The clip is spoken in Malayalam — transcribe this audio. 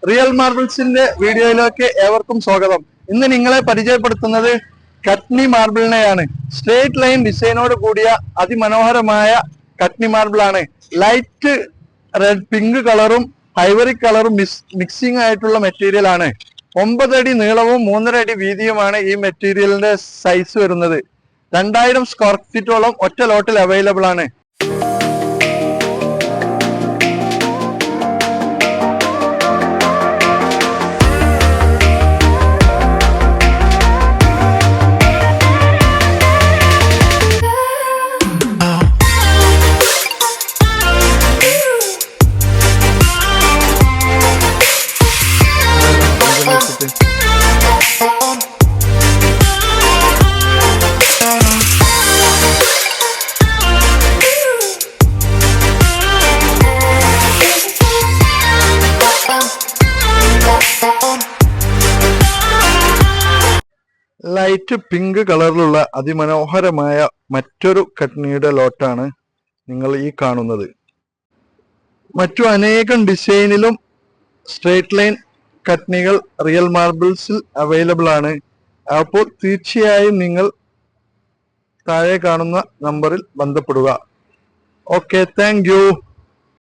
റിയൽ മാർബിൾസിന്റെ വീഡിയോയിലേക്ക് ഏവർക്കും സ്വാഗതം. ഇന്ന് നിങ്ങളെ പരിചയപ്പെടുത്തുന്നത് കട്നി മാർബിളിനെയാണ്. സ്ട്രേറ്റ് ലൈൻ ഡിസൈനോട് കൂടിയ അതിമനോഹരമായ കട്നി മാർബിൾ ആണ്. ലൈറ്റ് റെഡ് പിങ്ക് കളറും ഐവറി കളറും മിക്സിംഗ് ആയിട്ടുള്ള മെറ്റീരിയൽ ആണ്. 9 അടി നീളവും 3.5 അടി വീതിയുമാണ് ഈ മെറ്റീരിയലിന്റെ സൈസ് വരുന്നത്. 2000 സ്ക്വയർ ഫീറ്റോളം ഒറ്റ ലോട്ടിൽ അവൈലബിൾ ആണ്. ലൈറ്റ് പിങ്ക് കളറിലുള്ള അതിമനോഹരമായ മറ്റൊരു കട്നിയുടെ ലോട്ടാണ് നിങ്ങൾ ഈ കാണുന്നത്. മറ്റു അനേകം ഡിസൈനിലും സ്ട്രേറ്റ് ലൈൻ കട്നികൾ റിയൽ മാർബിൾസിൽ അവൈലബിൾ ആണ്. അപ്പോൾ തീർച്ചയായും നിങ്ങൾ താഴെ കാണുന്ന നമ്പറിൽ ബന്ധപ്പെടുക. Okay, thank you.